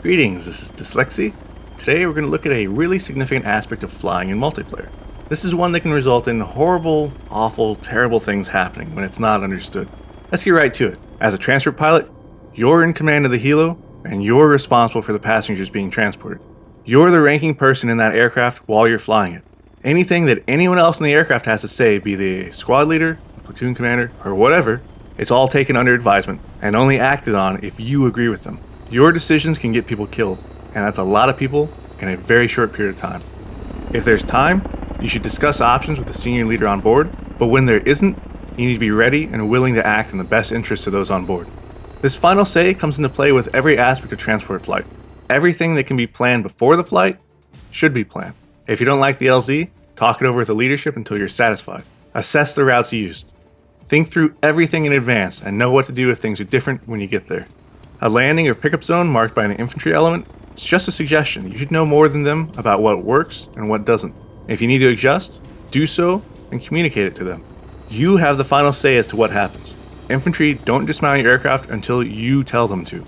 Greetings, this is dslyecxi. Today we're going to look at a really significant aspect of flying in multiplayer. This is one that can result in horrible, awful, terrible things happening when it's not understood. Let's get right to it. As a transport pilot, you're in command of the helo, and you're responsible for the passengers being transported. You're the ranking person in that aircraft while you're flying it. Anything that anyone else in the aircraft has to say, be they a squad leader, a platoon commander, or whatever, it's all taken under advisement and only acted on if you agree with them. Your decisions can get people killed, and that's a lot of people in a very short period of time. If there's time, you should discuss options with the senior leader on board, but when there isn't, you need to be ready and willing to act in the best interests of those on board. This final say comes into play with every aspect of transport flight. Everything that can be planned before the flight should be planned. If you don't like the LZ, talk it over with the leadership until you're satisfied. Assess the routes used. Think through everything in advance and know what to do if things are different when you get there. A landing or pickup zone marked by an infantry element is just a suggestion. You should know more than them about what works and what doesn't. If you need to adjust, do so and communicate it to them. You have the final say as to what happens. Infantry don't dismount your aircraft until you tell them to.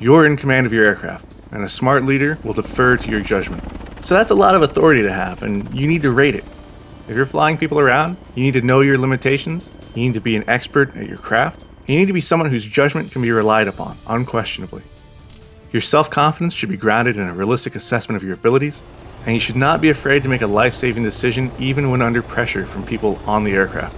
You're in command of your aircraft, and a smart leader will defer to your judgment. So that's a lot of authority to have, and you need to rate it. If you're flying people around, you need to know your limitations, you need to be an expert at your craft, you need to be someone whose judgment can be relied upon, unquestionably. Your self-confidence should be grounded in a realistic assessment of your abilities, and you should not be afraid to make a life-saving decision even when under pressure from people on the aircraft.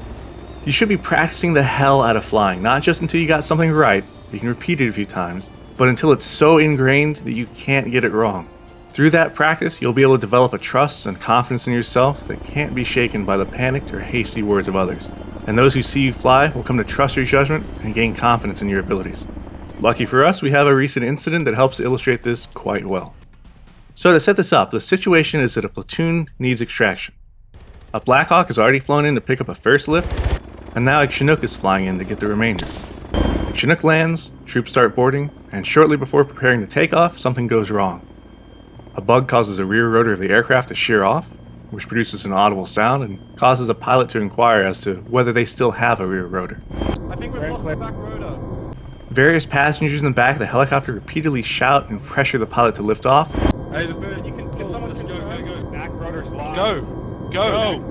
You should be practicing the hell out of flying, not just until you got something right, you can repeat it a few times, but until it's so ingrained that you can't get it wrong. Through that practice, you'll be able to develop a trust and confidence in yourself that can't be shaken by the panicked or hasty words of others. And those who see you fly will come to trust your judgment and gain confidence in your abilities. Lucky for us, we have a recent incident that helps illustrate this quite well. So to set this up, the situation is that a platoon needs extraction. A Black Hawk has already flown in to pick up a first lift, and now a Chinook is flying in to get the remainder. The Chinook lands, troops start boarding, and shortly before preparing to take off, something goes wrong. A bug causes the rear rotor of the aircraft to shear off, which produces an audible sound and causes a pilot to inquire as to whether they still have a rear rotor. I think we've lost the back rotor. Various passengers in the back of the helicopter repeatedly shout and pressure the pilot to lift off. Hey, the birds, you can someone just go. Back rotor's live. Go.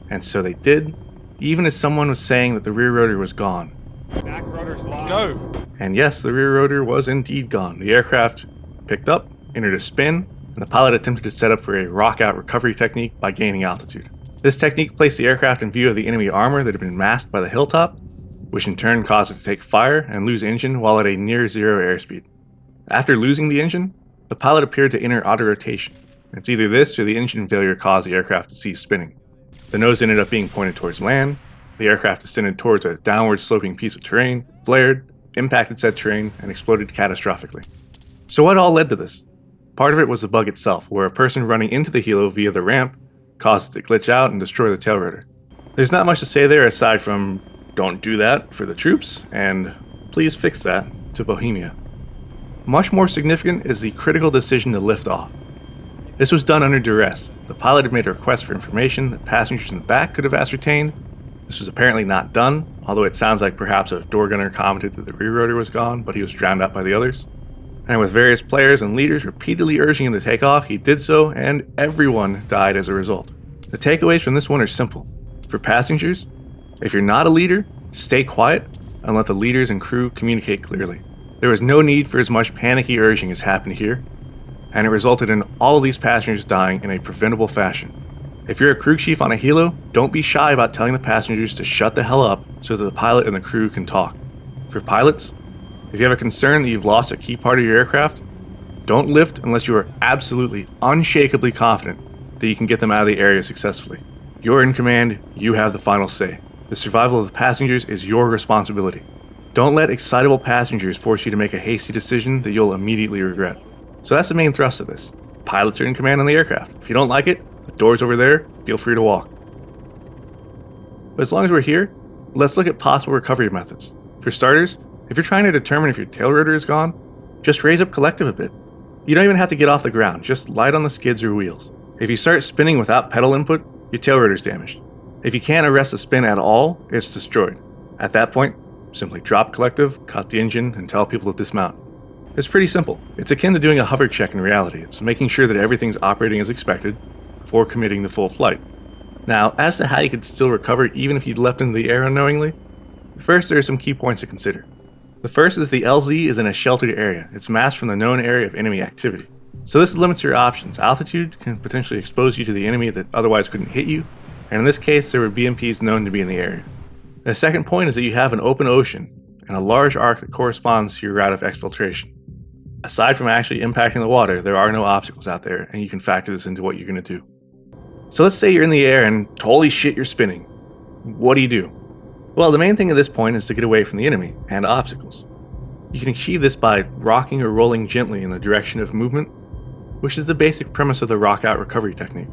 And so they did, even as someone was saying that the rear rotor was gone. Back rotor's live. And yes, the rear rotor was indeed gone. The aircraft picked up, entered a spin, and the pilot attempted to set up for a rock-out recovery technique by gaining altitude. This technique placed the aircraft in view of the enemy armor that had been masked by the hilltop, which in turn caused it to take fire and lose engine while at a near-zero airspeed. After losing the engine, the pilot appeared to enter auto-rotation. It's either this or the engine failure caused the aircraft to cease spinning. The nose ended up being pointed towards land, the aircraft descended towards a downward-sloping piece of terrain, flared, impacted said terrain, and exploded catastrophically. So what all led to this? Part of it was the bug itself, where a person running into the helo via the ramp caused it to glitch out and destroy the tail rotor. There's not much to say there aside from don't do that for the troops and please fix that to Bohemia. Much more significant is the critical decision to lift off. This was done under duress. The pilot had made a request for information that passengers in the back could have ascertained. This was apparently not done, although it sounds like perhaps a door gunner commented that the rear rotor was gone, but he was drowned out by the others. And with various players and leaders repeatedly urging him to take off, he did so, and everyone died as a result. The takeaways from this one are simple. For passengers, if you're not a leader, stay quiet and let the leaders and crew communicate clearly. There was no need for as much panicky urging as happened here, and it resulted in all of these passengers dying in a preventable fashion. If you're a crew chief on a helo, don't be shy about telling the passengers to shut the hell up so that the pilot and the crew can talk. For pilots, if you have a concern that you've lost a key part of your aircraft, don't lift unless you are absolutely, unshakably confident that you can get them out of the area successfully. You're in command, you have the final say. The survival of the passengers is your responsibility. Don't let excitable passengers force you to make a hasty decision that you'll immediately regret. So that's the main thrust of this. Pilots are in command on the aircraft. If you don't like it, the door's over there, feel free to walk. But as long as we're here, let's look at possible recovery methods. For starters, if you're trying to determine if your tail rotor is gone, just raise up collective a bit. You don't even have to get off the ground, just light on the skids or wheels. If you start spinning without pedal input, your tail rotor's damaged. If you can't arrest the spin at all, it's destroyed. At that point, simply drop collective, cut the engine, and tell people to dismount. It's pretty simple. It's akin to doing a hover check in reality. It's making sure that everything's operating as expected before committing to full flight. Now, as to how you could still recover even if you'd leapt into the air unknowingly, first there are some key points to consider. The first is the LZ is in a sheltered area. It's masked from the known area of enemy activity. So this limits your options. Altitude can potentially expose you to the enemy that otherwise couldn't hit you, and in this case there were BMPs known to be in the area. The second point is that you have an open ocean and a large arc that corresponds to your route of exfiltration. Aside from actually impacting the water, there are no obstacles out there, and you can factor this into what you're going to do. So let's say you're in the air and holy shit, you're spinning. What do you do? Well, the main thing at this point is to get away from the enemy and obstacles. You can achieve this by rocking or rolling gently in the direction of movement, which is the basic premise of the rock out recovery technique.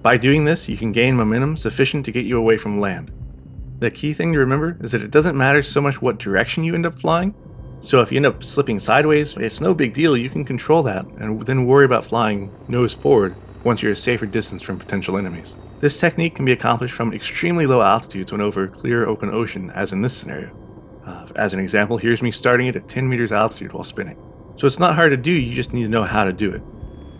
By doing this, you can gain momentum sufficient to get you away from land. The key thing to remember is that it doesn't matter so much what direction you end up flying, so if you end up slipping sideways, it's no big deal, you can control that and then worry about flying nose forward once you're a safer distance from potential enemies. This technique can be accomplished from extremely low altitudes when over a clear open ocean, as in this scenario. As an example, here's me starting it at 10 meters altitude while spinning. So it's not hard to do, you just need to know how to do it.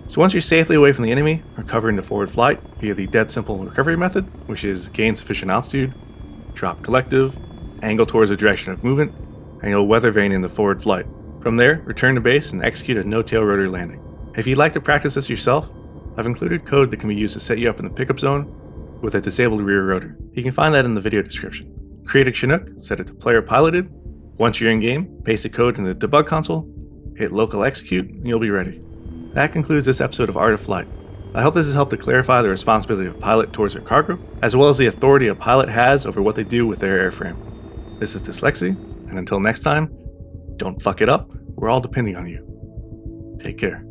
So once you're safely away from the enemy, recover into forward flight via the dead simple recovery method, which is gain sufficient altitude, drop collective, angle towards the direction of movement, and you'll weather vane into forward flight. From there, return to base and execute a no-tail rotor landing. If you'd like to practice this yourself, I've included code that can be used to set you up in the pickup zone with a disabled rear rotor. You can find that in the video description. Create a Chinook, set it to player piloted. Once you're in game, paste the code in the debug console, hit local execute, and you'll be ready. That concludes this episode of Art of Flight. I hope this has helped to clarify the responsibility of a pilot towards their cargo, as well as the authority a pilot has over what they do with their airframe. This is dslyecxi, and until next time, don't fuck it up. We're all depending on you. Take care.